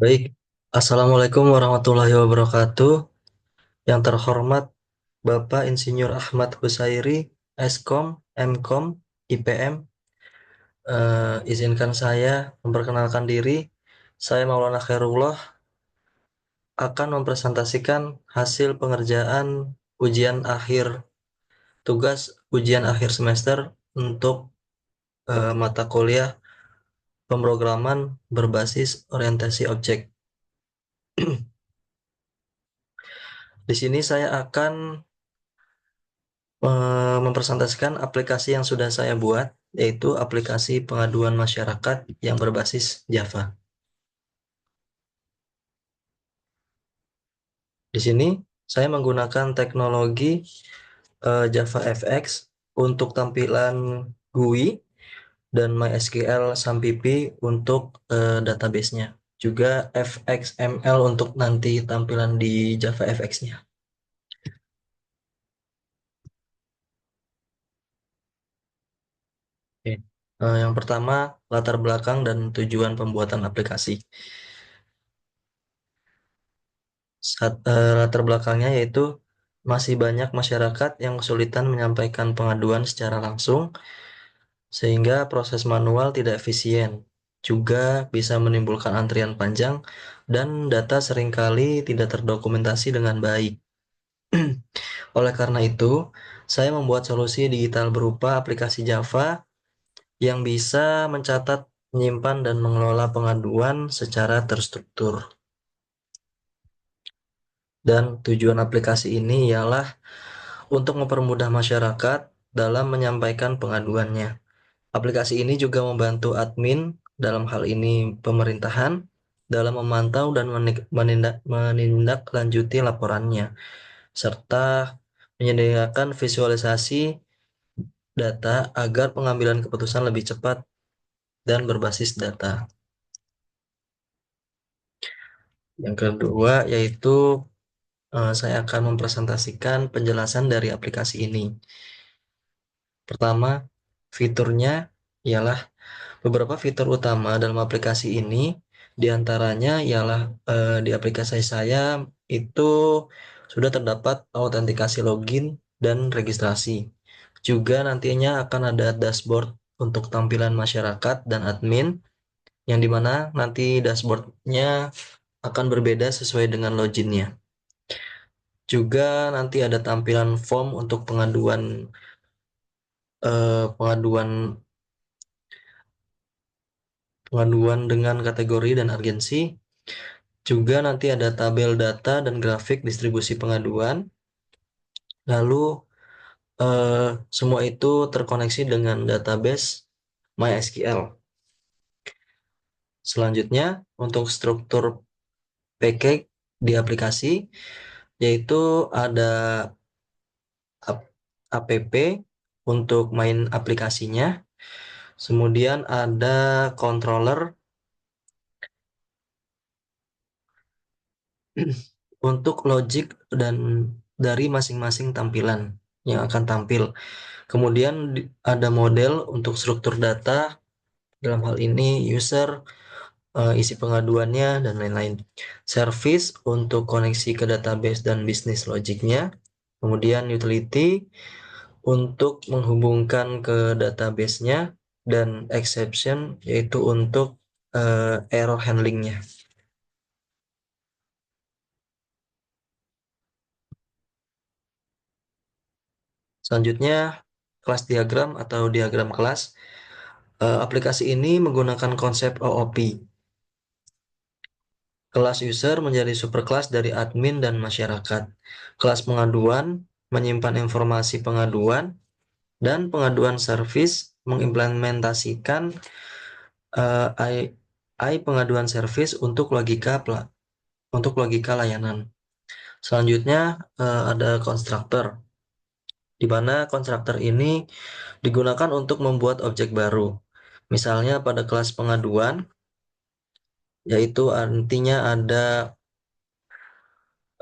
Baik, Assalamualaikum warahmatullahi wabarakatuh. Yang terhormat Bapak Insinyur Ahmad Husairi, Eskom, Mkom, IPM. Izinkan saya memperkenalkan diri. Saya Maulana Khairullah akan mempresentasikan hasil pengerjaan ujian akhir tugas ujian akhir semester untuk mata kuliah pemrograman berbasis orientasi objek. Di sini saya akan mempresentasikan aplikasi yang sudah saya buat, yaitu aplikasi pengaduan masyarakat yang berbasis Java. Di sini saya menggunakan teknologi Java FX untuk tampilan GUI dan MySQL SAMPP untuk database-nya. Juga FXML untuk nanti tampilan di Java FX-nya. Oke. Yang pertama, latar belakang dan tujuan pembuatan aplikasi. Latar belakangnya yaitu masih banyak masyarakat yang kesulitan menyampaikan pengaduan secara langsung, sehingga proses manual tidak efisien. Juga bisa menimbulkan antrian panjang dan data seringkali tidak terdokumentasi dengan baik. Oleh karena itu, saya membuat solusi digital berupa aplikasi Java yang bisa mencatat, menyimpan, dan mengelola pengaduan secara terstruktur. Dan tujuan aplikasi ini ialah untuk mempermudah masyarakat dalam menyampaikan pengaduannya. Aplikasi ini juga membantu admin, dalam hal ini pemerintahan, dalam memantau dan menindaklanjuti laporannya, serta menyediakan visualisasi data agar pengambilan keputusan lebih cepat dan berbasis data. Yang kedua yaitu saya akan mempresentasikan penjelasan dari aplikasi ini. Pertama, fiturnya ialah beberapa fitur utama dalam aplikasi ini, diantaranya ialah di aplikasi saya itu sudah terdapat autentikasi login dan registrasi. Juga nantinya akan ada dashboard untuk tampilan masyarakat dan admin, yang dimana nanti dashboardnya akan berbeda sesuai dengan loginnya. Juga nanti ada tampilan form untuk pengaduan pengaduan dengan kategori dan urgensi. Juga nanti ada tabel data dan grafik distribusi pengaduan. Lalu eh, semua itu terkoneksi dengan database MySQL. Selanjutnya untuk struktur package di aplikasi yaitu ada app untuk main aplikasinya. Kemudian ada controller untuk logic dan dari masing-masing tampilan yang akan tampil. Kemudian ada model untuk struktur data, dalam hal ini user, isi pengaduannya, dan lain-lain. Service untuk koneksi ke database dan bisnis logiknya. Kemudian utility untuk menghubungkan ke database-nya, dan exception yaitu untuk error handlingnya. Selanjutnya, kelas diagram atau diagram kelas. Aplikasi ini menggunakan konsep OOP. Kelas user menjadi superkelas dari admin dan masyarakat. Kelas pengaduan menyimpan informasi pengaduan, dan pengaduan service mengimplementasikan AI pengaduan service untuk logika layanan. Selanjutnya ada konstruktor, di mana konstruktor ini digunakan untuk membuat objek baru. Misalnya pada kelas pengaduan, yaitu artinya ada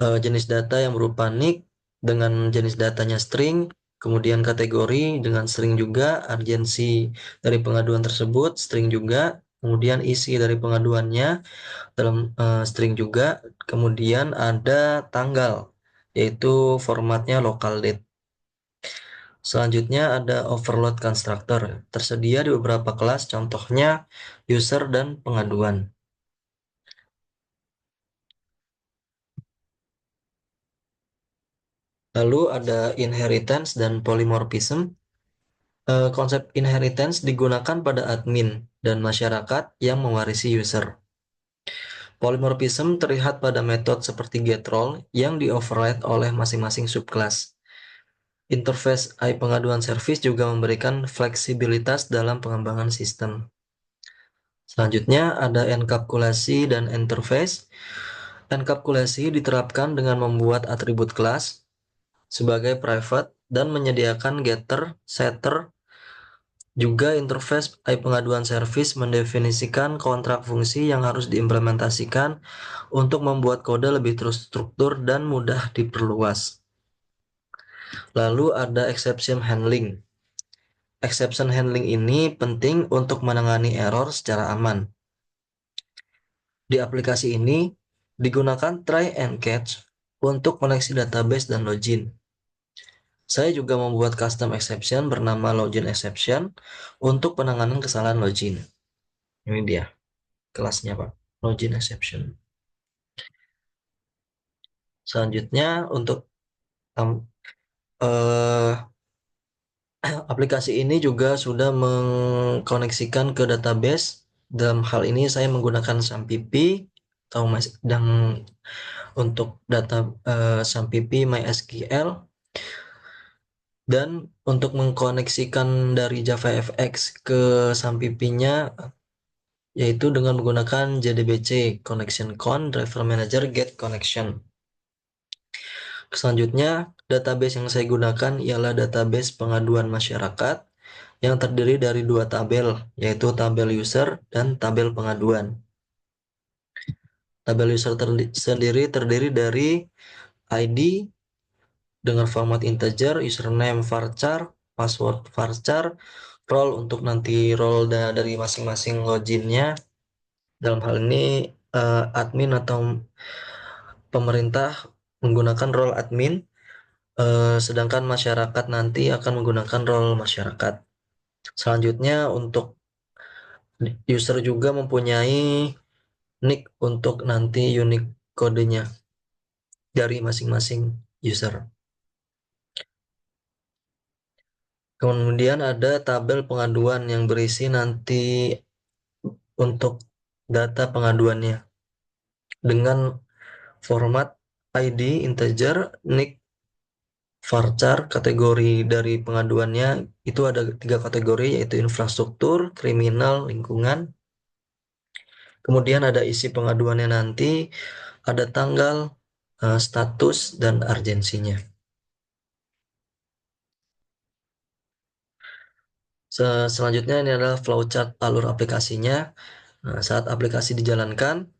jenis data yang berupa nick dengan jenis datanya string, kemudian kategori dengan string juga, urgensi dari pengaduan tersebut string juga, kemudian isi dari pengaduannya dalam string juga, kemudian ada tanggal, yaitu formatnya local date. Selanjutnya ada overload constructor, tersedia di beberapa kelas, contohnya user dan pengaduan. Lalu ada inheritance dan polymorphism. Konsep inheritance digunakan pada admin dan masyarakat yang mewarisi user. Polymorphism terlihat pada metode seperti getRole yang di-override oleh masing-masing subclass. Interface AI pengaduan service juga memberikan fleksibilitas dalam pengembangan sistem. Selanjutnya ada encapsulasi dan interface. Encapsulasi diterapkan dengan membuat atribut kelas sebagai private dan menyediakan getter, setter. Juga interface AI pengaduan service mendefinisikan kontrak fungsi yang harus diimplementasikan untuk membuat kode lebih terstruktur dan mudah diperluas. Lalu ada exception handling. Exception handling ini penting untuk menangani error secara aman. Di aplikasi ini digunakan try and catch untuk koneksi database dan login. Saya juga membuat custom exception bernama login exception untuk penanganan kesalahan login. Ini dia kelasnya, Pak. Login exception. Selanjutnya untuk eh, aplikasi ini juga sudah mengkoneksikan ke database. Dalam hal ini saya menggunakan SAMPP atau dan untuk data SAMPP MySQL, dan untuk mengkoneksikan dari JavaFX ke SAMPP-nya yaitu dengan menggunakan JDBC connection con driver manager get connection. Selanjutnya, database yang saya gunakan ialah database pengaduan masyarakat yang terdiri dari dua tabel, yaitu tabel user dan tabel pengaduan. Tabel user sendiri terdiri dari ID dengan format integer, username varchar, password varchar, role untuk nanti role dari masing-masing loginnya. Dalam hal ini admin atau pemerintah menggunakan role admin, sedangkan masyarakat nanti akan menggunakan role masyarakat. Selanjutnya untuk user juga mempunyai nick untuk nanti unique kodenya dari masing-masing user. Kemudian ada tabel pengaduan yang berisi nanti untuk data pengaduannya dengan format ID integer, nick, varchar. Kategori dari pengaduannya itu ada 3 kategori, yaitu infrastruktur, kriminal, lingkungan. Kemudian ada isi pengaduannya nanti, ada tanggal, status, dan urgensinya. Selanjutnya ini adalah flowchart alur aplikasinya. Nah, saat aplikasi dijalankan,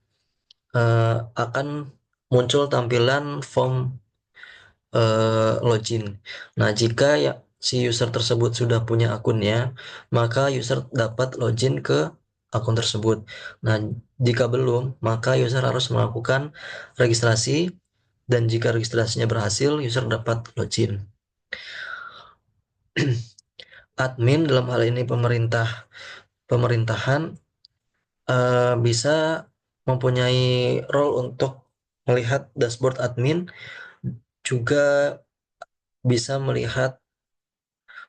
akan muncul tampilan form login. Nah, jika ya si user tersebut sudah punya akunnya, maka user dapat login ke akun tersebut. Nah, jika belum, maka user harus melakukan registrasi, dan jika registrasinya berhasil, user dapat login. Admin dalam hal ini pemerintahan bisa mempunyai role untuk melihat dashboard admin, juga bisa melihat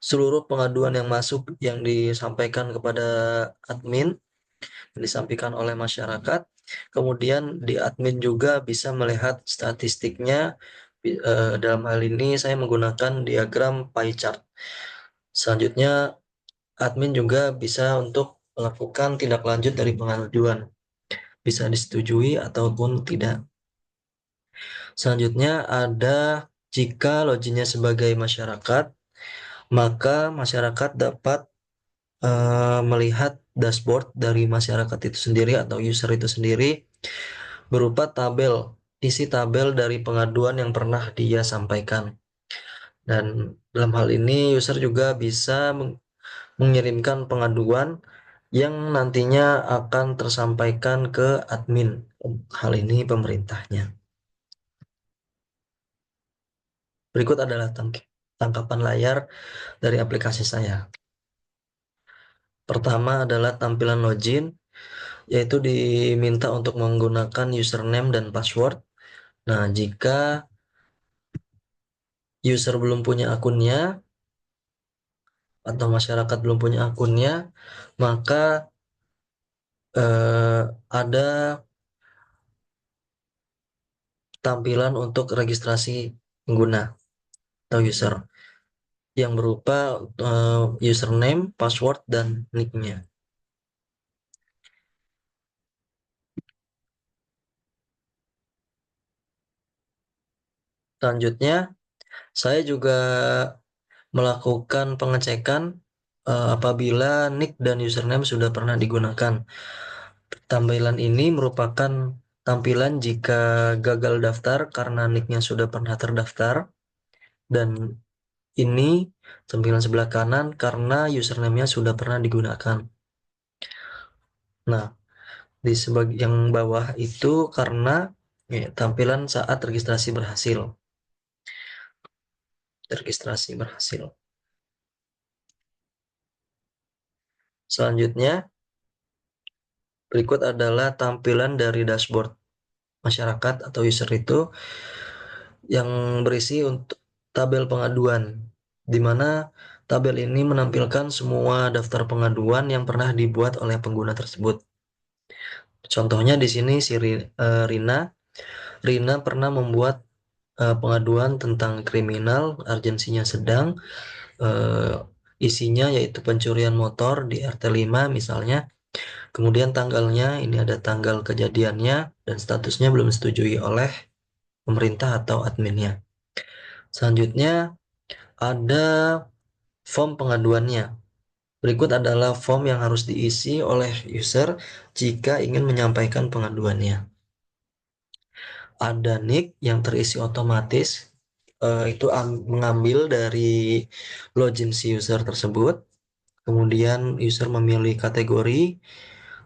seluruh pengaduan yang masuk yang disampaikan kepada admin, disampaikan oleh masyarakat. Kemudian di admin juga bisa melihat statistiknya. Dalam hal ini saya menggunakan diagram pie chart. Selanjutnya admin juga bisa untuk melakukan tindak lanjut dari pengaduan, bisa disetujui ataupun tidak. Selanjutnya ada jika loginnya sebagai masyarakat, maka masyarakat dapat melihat dashboard dari masyarakat itu sendiri atau user itu sendiri berupa isi tabel dari pengaduan yang pernah dia sampaikan. Dan dalam hal ini user juga bisa mengirimkan pengaduan yang nantinya akan tersampaikan ke admin. Hal ini pemerintahnya. Berikut adalah tangkapan layar dari aplikasi saya. Pertama adalah tampilan login, yaitu diminta untuk menggunakan username dan password. Nah, jika user belum punya akunnya atau masyarakat belum punya akunnya, maka ada tampilan untuk registrasi pengguna atau user yang berupa username, password, dan nicknya. Selanjutnya, saya juga melakukan pengecekan apabila nick dan username sudah pernah digunakan. Tampilan ini merupakan tampilan jika gagal daftar karena nicknya sudah pernah terdaftar, dan ini tampilan sebelah kanan karena username-nya sudah pernah digunakan. Nah, di sebagian bawah itu karena tampilan saat registrasi berhasil. Registrasi berhasil. Selanjutnya, berikut adalah tampilan dari dashboard masyarakat atau user itu yang berisi untuk tabel pengaduan, di mana tabel ini menampilkan semua daftar pengaduan yang pernah dibuat oleh pengguna tersebut. Contohnya di sini si Rina. Rina pernah membuat pengaduan tentang kriminal, urgensinya sedang, eh, isinya yaitu pencurian motor di RT 5 misalnya. Kemudian tanggalnya, ini ada tanggal kejadiannya dan statusnya belum disetujui oleh pemerintah atau adminnya. Selanjutnya ada form pengaduannya. Berikut adalah form yang harus diisi oleh user jika ingin menyampaikan pengaduannya. Ada nick yang terisi otomatis, itu mengambil dari login si user tersebut. Kemudian user memilih kategori.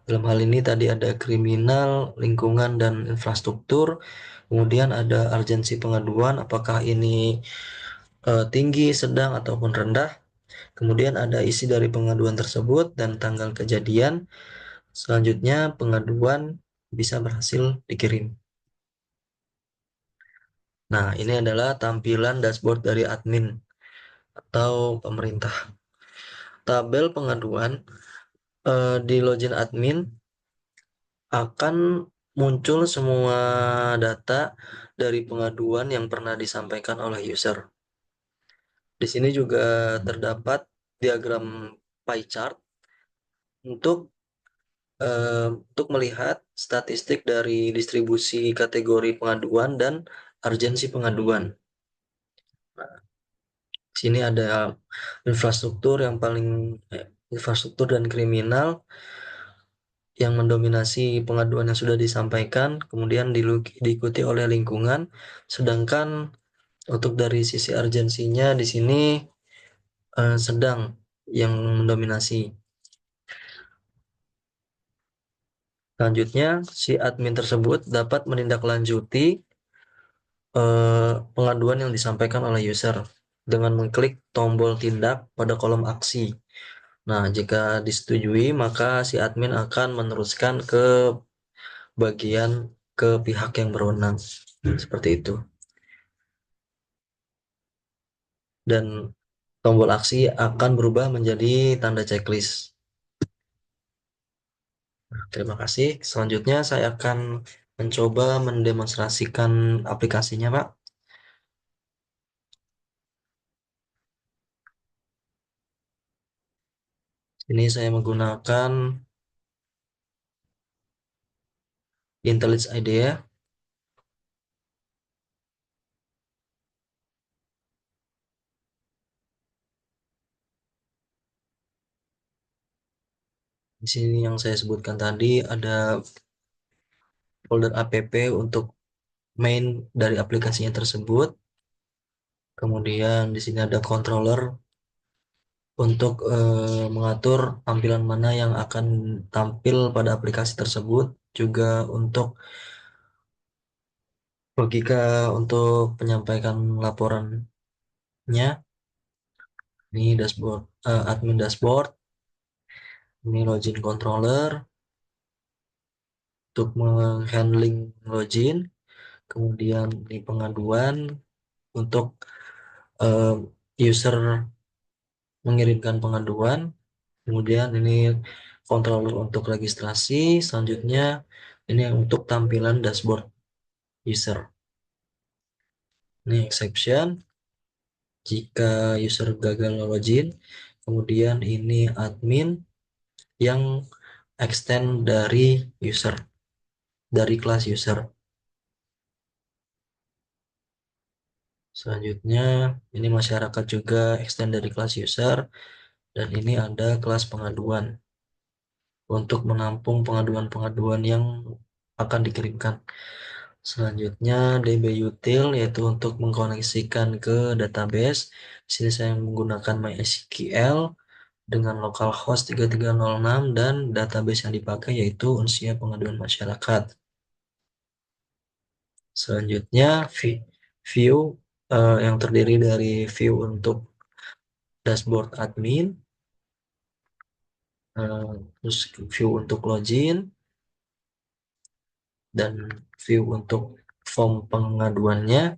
Dalam hal ini tadi ada kriminal, lingkungan, dan infrastruktur. Kemudian ada urgensi pengaduan, apakah ini tinggi, sedang, ataupun rendah. Kemudian ada isi dari pengaduan tersebut dan tanggal kejadian. Selanjutnya pengaduan bisa berhasil dikirim. Nah, ini adalah tampilan dashboard dari admin atau pemerintah. Tabel pengaduan di login admin akan muncul semua data dari pengaduan yang pernah disampaikan oleh user. Di sini juga terdapat diagram pie chart untuk untuk melihat statistik dari distribusi kategori pengaduan dan urgensi pengaduan. Nah, di sini ada infrastruktur yang paling infrastruktur dan kriminal yang mendominasi pengaduan yang sudah disampaikan, kemudian diikuti oleh lingkungan, sedangkan untuk dari sisi urgensinya di sini sedang yang mendominasi. Selanjutnya, si admin tersebut dapat menindaklanjuti pengaduan yang disampaikan oleh user dengan mengklik tombol tindak pada kolom aksi. Nah, jika disetujui, maka si admin akan meneruskan ke bagian ke pihak yang berwenang. Seperti itu. Dan tombol aksi akan berubah menjadi tanda checklist. Terima kasih. Selanjutnya saya akan mencoba mendemonstrasikan aplikasinya, Pak. Ini saya menggunakan IntelliJ IDEA. Di sini yang saya sebutkan tadi ada folder app untuk main dari aplikasinya tersebut. Kemudian di sini ada controller untuk mengatur tampilan mana yang akan tampil pada aplikasi tersebut, juga untuk logika untuk penyampaikan laporannya. Ini dashboard, admin dashboard, ini login controller untuk menghandling login, kemudian ini pengaduan untuk eh, user mengirimkan pengaduan, kemudian ini controller untuk registrasi, selanjutnya ini untuk tampilan dashboard user. Ini exception jika user gagal login, kemudian ini admin yang extend dari user, dari kelas user. Selanjutnya ini masyarakat juga extend dari kelas user, dan ini ada kelas pengaduan untuk menampung pengaduan-pengaduan yang akan dikirimkan. Selanjutnya dbutil yaitu untuk mengkoneksikan ke database. Di sini saya menggunakan MySQL dengan localhost 3306 dan database yang dipakai yaitu Unsia Pengaduan Masyarakat. Selanjutnya view yang terdiri dari view untuk dashboard admin, terus view untuk login, dan view untuk form pengaduannya,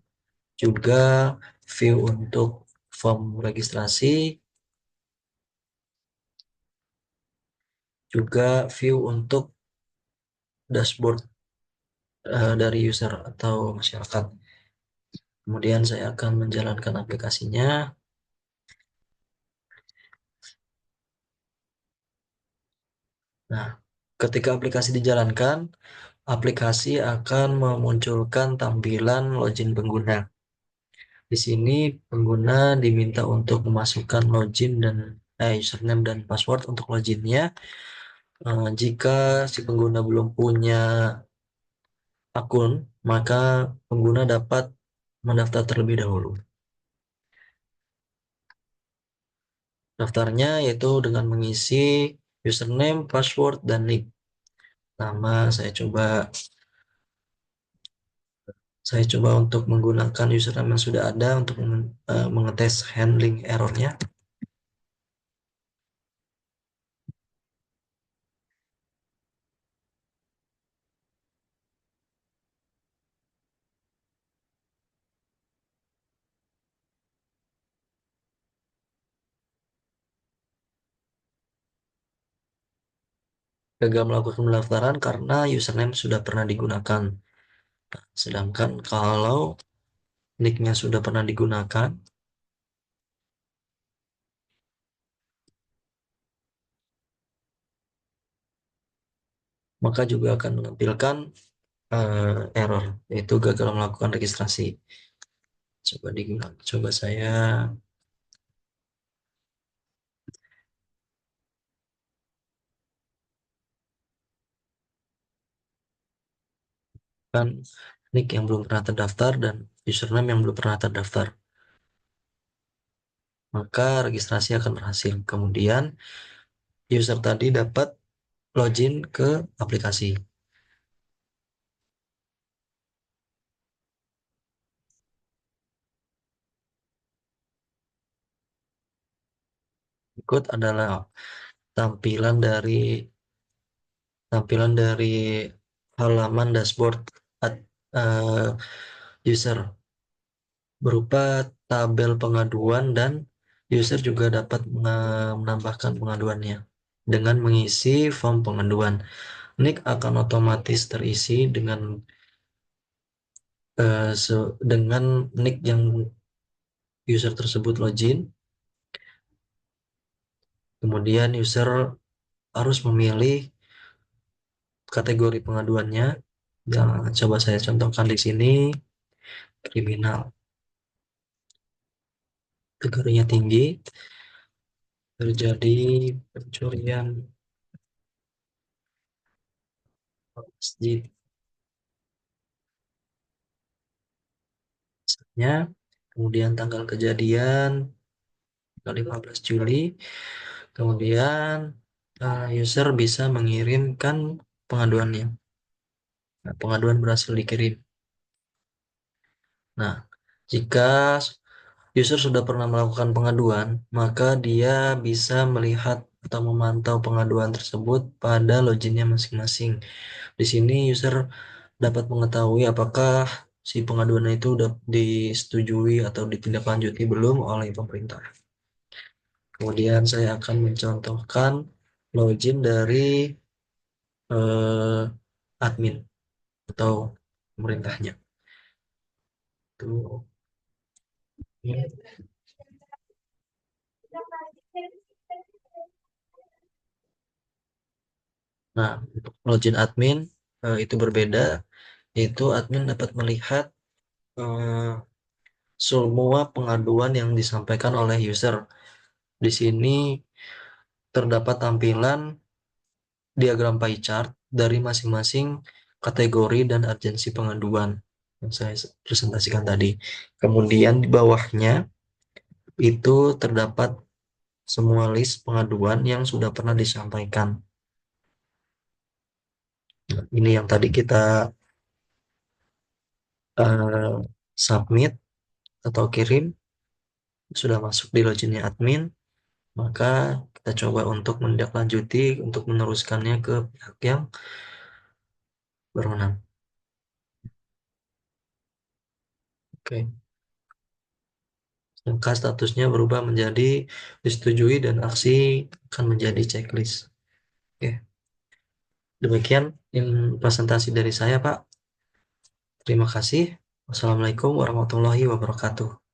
juga view untuk form registrasi, juga view untuk dashboard dari user atau masyarakat. Kemudian saya akan menjalankan aplikasinya. Nah, ketika aplikasi dijalankan, aplikasi akan memunculkan tampilan login pengguna. Di sini pengguna diminta untuk memasukkan login dan username dan password untuk loginnya. Jika si pengguna belum punya akun, maka pengguna dapat mendaftar terlebih dahulu. Daftarnya yaitu dengan mengisi username, password, dan nick. Nama saya coba untuk menggunakan username yang sudah ada untuk mengetes handling errornya. Gagal melakukan pendaftaran karena username sudah pernah digunakan. Sedangkan kalau nicknya sudah pernah digunakan, maka juga akan menampilkan error, yaitu gagal melakukan registrasi. Coba digunakan, coba saya kan nick yang belum pernah terdaftar dan username yang belum pernah terdaftar. Maka registrasi akan berhasil. Kemudian user tadi dapat login ke aplikasi. Berikut adalah tampilan dari tampilan dari halaman dashboard eh, user, berupa tabel pengaduan, dan user juga dapat menambahkan pengaduannya dengan mengisi form pengaduan. Nick akan otomatis terisi dengan nick yang user tersebut login. Kemudian user harus memilih kategori pengaduannya. Yang coba saya contohkan di sini, kriminal. Kategorinya tinggi, terjadi pencurian masjid. Kemudian tanggal kejadian tanggal 15 Juli. Kemudian user bisa mengirimkan pengaduannya. Nah, pengaduan berhasil dikirim. Nah, jika user sudah pernah melakukan pengaduan, maka dia bisa melihat atau memantau pengaduan tersebut pada loginnya masing-masing. Di sini user dapat mengetahui apakah si pengaduan itu sudah disetujui atau ditindaklanjuti belum oleh pemerintah. Kemudian saya akan mencontohkan login dari eh, admin atau pemerintahnya. Tuh. Nah, untuk login admin itu berbeda, yaitu admin dapat melihat eh, semua pengaduan yang disampaikan oleh user. Di sini terdapat tampilan diagram pie chart dari masing-masing kategori dan urgensi pengaduan yang saya presentasikan tadi. Kemudian di bawahnya itu terdapat semua list pengaduan yang sudah pernah disampaikan. Nah, ini yang tadi kita eh, submit atau kirim sudah masuk di loginnya admin, maka kita coba untuk menindaklanjuti untuk meneruskannya ke pihak yang berwenang. Oke, maka statusnya berubah menjadi disetujui dan aksi akan menjadi checklist. Oke, demikian presentasi dari saya, Pak. Terima kasih. Wassalamualaikum warahmatullahi wabarakatuh.